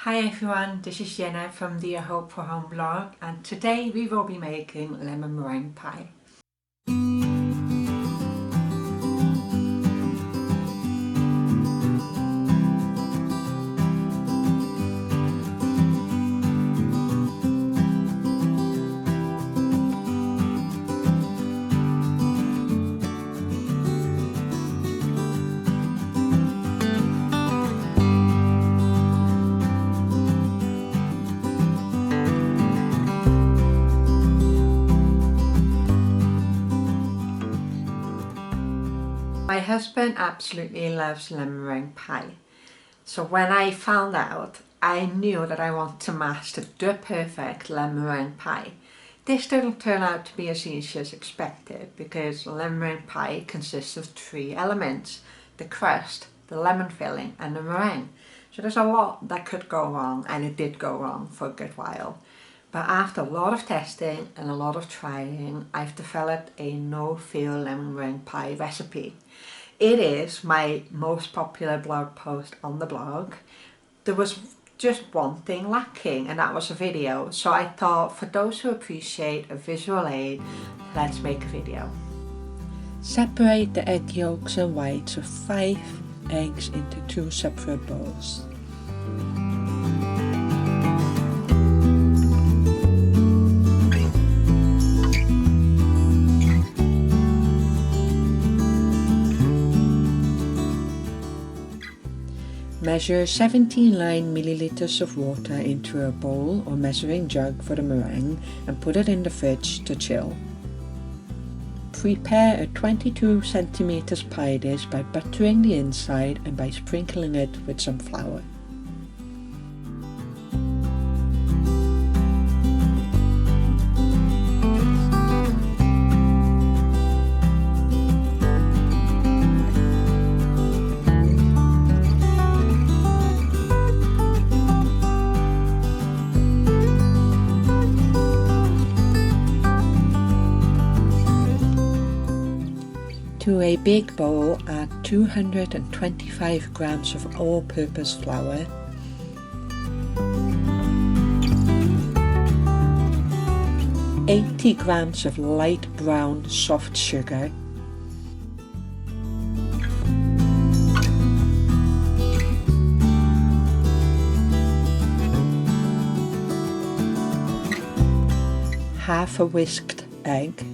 Hi everyone, this is Jenna from the Hope for Home blog, and today we will be making lemon meringue pie. My husband absolutely loves lemon meringue pie. So when I found out, I knew that I wanted to master the perfect lemon meringue pie. This didn't turn out to be as easy as expected because lemon meringue pie consists of 3 elements: the crust, the lemon filling and the meringue. So there's a lot that could go wrong, and it did go wrong for a good while. But after a lot of testing and a lot of trying, I've developed a no-fail lemon meringue pie recipe. It is my most popular blog post on the blog. There was just one thing lacking, and that was a video. So I thought, for those who appreciate a visual aid, let's make a video. Separate the egg yolks and whites of 5 eggs into 2 separate bowls. Measure 17 milliliters of water into a bowl or measuring jug for the meringue and put it in the fridge to chill. Prepare a 22 centimeters pie dish by buttering the inside and by sprinkling it with some flour. To a big bowl, add 225 grams of all-purpose flour, ,80 grams of light brown soft sugar, half a whisked egg,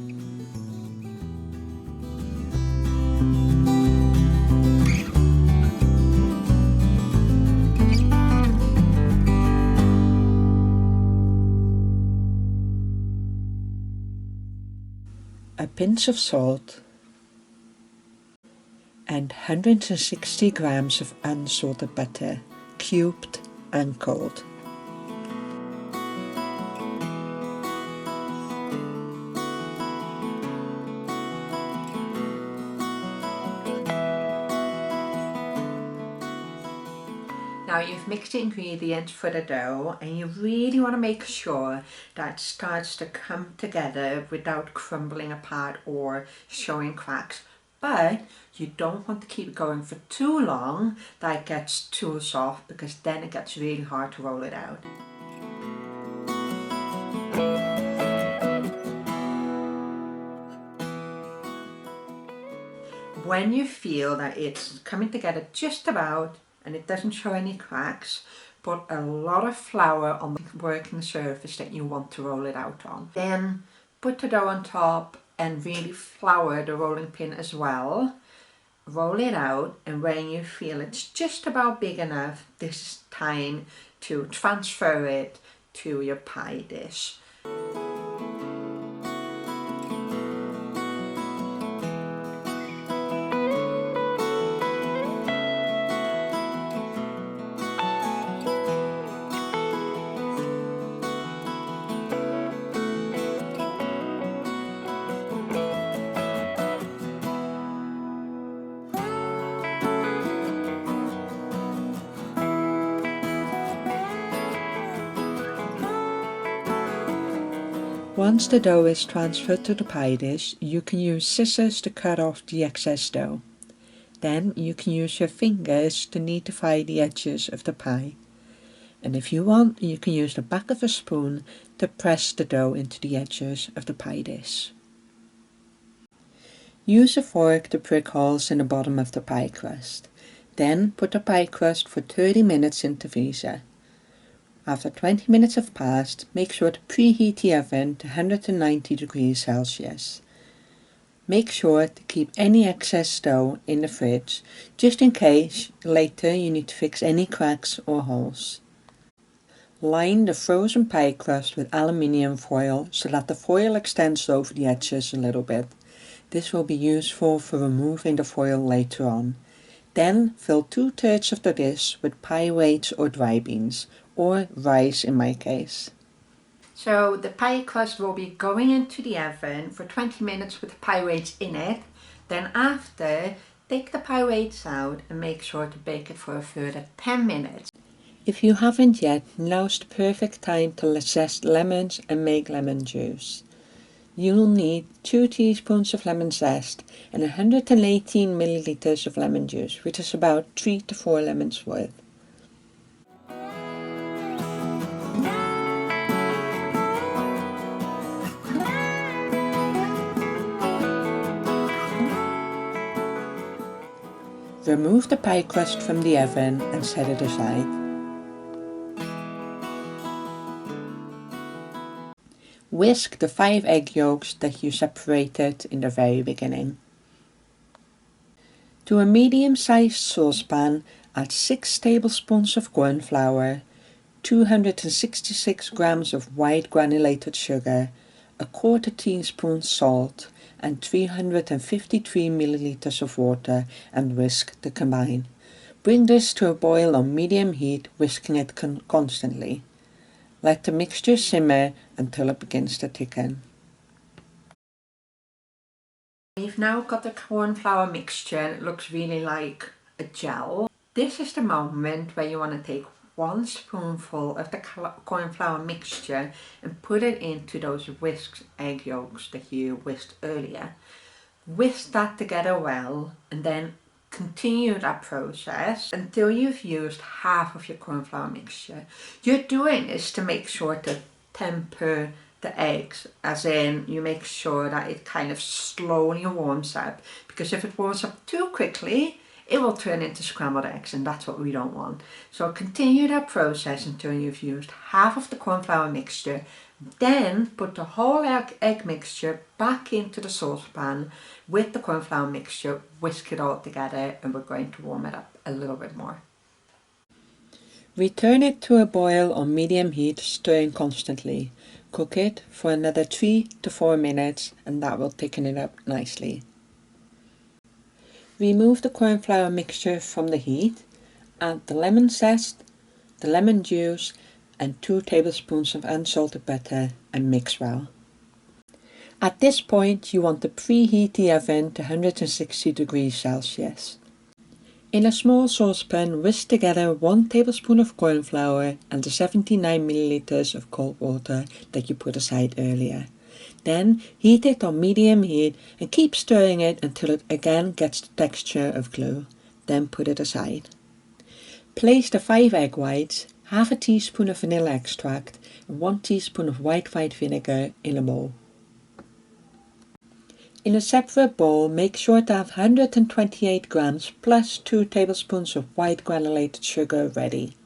a pinch of salt, and 160 grams of unsalted butter, cubed and cold. Now you've mixed the ingredients for the dough, and you really want to make sure that it starts to come together without crumbling apart or showing cracks. But you don't want to keep it going for too long that it gets too soft, because then it gets really hard to roll it out. When you feel that it's coming together just about and it doesn't show any cracks, put a lot of flour on the working surface that you want to roll it out on. Then put the dough on top and really flour the rolling pin as well. Roll it out, and when you feel it's just about big enough, this is time to transfer it to your pie dish. Once the dough is transferred to the pie dish, you can use scissors to cut off the excess dough. Then you can use your fingers to neatify the edges of the pie. And if you want, you can use the back of a spoon to press the dough into the edges of the pie dish. Use a fork to prick holes in the bottom of the pie crust. Then put the pie crust for 30 minutes in the freezer. After 20 minutes have passed, make sure to preheat the oven to 190 degrees Celsius. Make sure to keep any excess dough in the fridge, just in case later you need to fix any cracks or holes. Line the frozen pie crust with aluminium foil so that the foil extends over the edges a little bit. This will be useful for removing the foil later on. Then fill 2/3 of the dish with pie weights or dry beans, or rice in my case. So the pie crust will be going into the oven for 20 minutes with the pie weights in it. Then after, take the pie weights out and make sure to bake it for a further 10 minutes. If you haven't yet, now's the perfect time to zest lemons and make lemon juice. You'll need 2 teaspoons of lemon zest and 118 milliliters of lemon juice, which is about 3 to 4 lemons worth. Remove the pie crust from the oven and set it aside. Whisk the 5 egg yolks that you separated in the very beginning. To a medium-sized saucepan, add 6 tablespoons of corn flour, 266 grams of white granulated sugar, a 1/4 teaspoon salt, and 353 milliliters of water, and whisk to combine. Bring this to a boil on medium heat, whisking it constantly. Let the mixture simmer until it begins to thicken. We've now got the corn flour mixture and it looks really like a gel. This is the moment where you want to take 1 spoonful of the corn flour mixture and put it into those whisked egg yolks that you whisked earlier. Whisk that together well and then continue that process until you've used half of your corn flour mixture. You're doing this to make sure to temper the eggs, as in you make sure that it kind of slowly warms up, because if it warms up too quickly it will turn into scrambled eggs and that's what we don't want. So continue that process until you've used half of the corn flour mixture. Then put the whole egg mixture back into the saucepan with the corn flour mixture, whisk it all together, and we're going to warm it up a little bit more. Return it to a boil on medium heat, stirring constantly. Cook it for another 3 to 4 minutes and that will thicken it up nicely. Remove the corn flour mixture from the heat, add the lemon zest, the lemon juice, and 2 tablespoons of unsalted butter and mix well. At this point you want to preheat the oven to 160 degrees Celsius. In a small saucepan, whisk together 1 tablespoon of corn flour and the 79 milliliters of cold water that you put aside earlier. Then heat it on medium heat and keep stirring it until it again gets the texture of glue. Then put it aside. Place the 5 egg whites, half a teaspoon of vanilla extract and 1 teaspoon of white vinegar in a bowl. In a separate bowl, make sure to have 128 grams plus 2 tablespoons of white granulated sugar ready.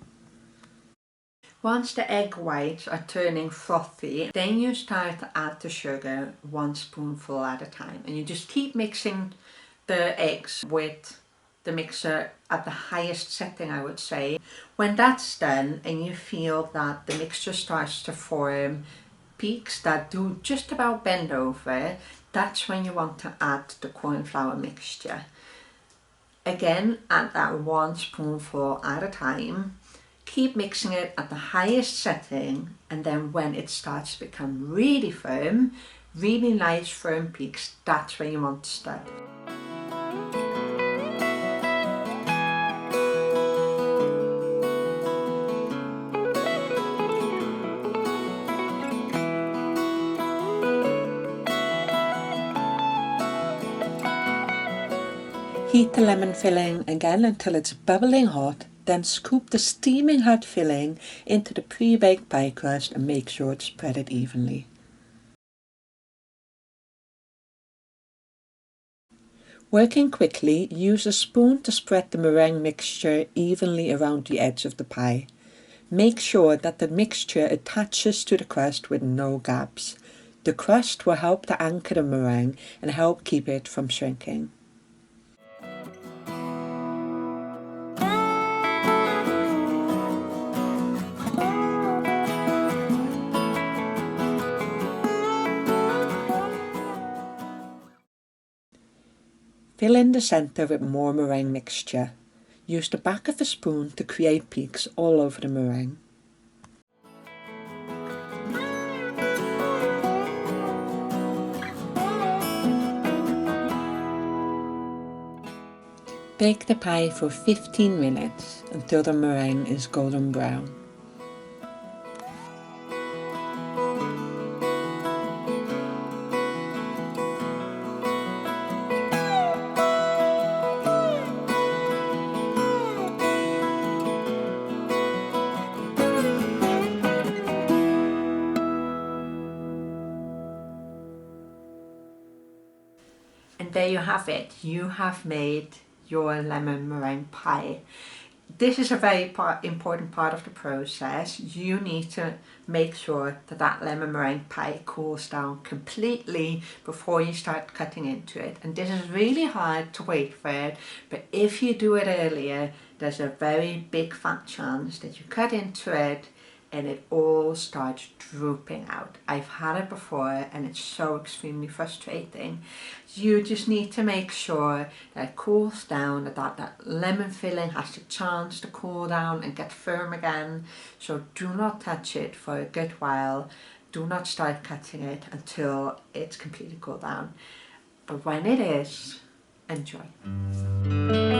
Once the egg whites are turning frothy, then you start to add the sugar 1 spoonful at a time. And you just keep mixing the eggs with the mixer at the highest setting, I would say. When that's done and you feel that the mixture starts to form peaks that do just about bend over, that's when you want to add the corn flour mixture. Again, add that 1 spoonful at a time. Keep mixing it at the highest setting, and then when it starts to become really firm, really nice firm peaks, that's when you want to start. Heat the lemon filling again until it's bubbling hot Then scoop the steaming hot filling into the pre-baked pie crust and make sure to spread it evenly. Working quickly, use a spoon to spread the meringue mixture evenly around the edge of the pie. Make sure that the mixture attaches to the crust with no gaps. The crust will help to anchor the meringue and help keep it from shrinking. Fill in the center with more meringue mixture. Use the back of a spoon to create peaks all over the meringue. Bake the pie for 15 minutes until the meringue is golden brown. And there you have it. You have made your lemon meringue pie. This is a very important part of the process. You need to make sure that that lemon meringue pie cools down completely before you start cutting into it. And this is really hard to wait for it, but if you do it earlier, there's a very big fat chance that you cut into it and it all starts drooping out. I've had it before and it's so extremely frustrating. You just need to make sure that it cools down, that lemon filling has a chance to cool down and get firm again. So do not touch it for a good while. Do not start cutting it until it's completely cooled down. But when it is, enjoy.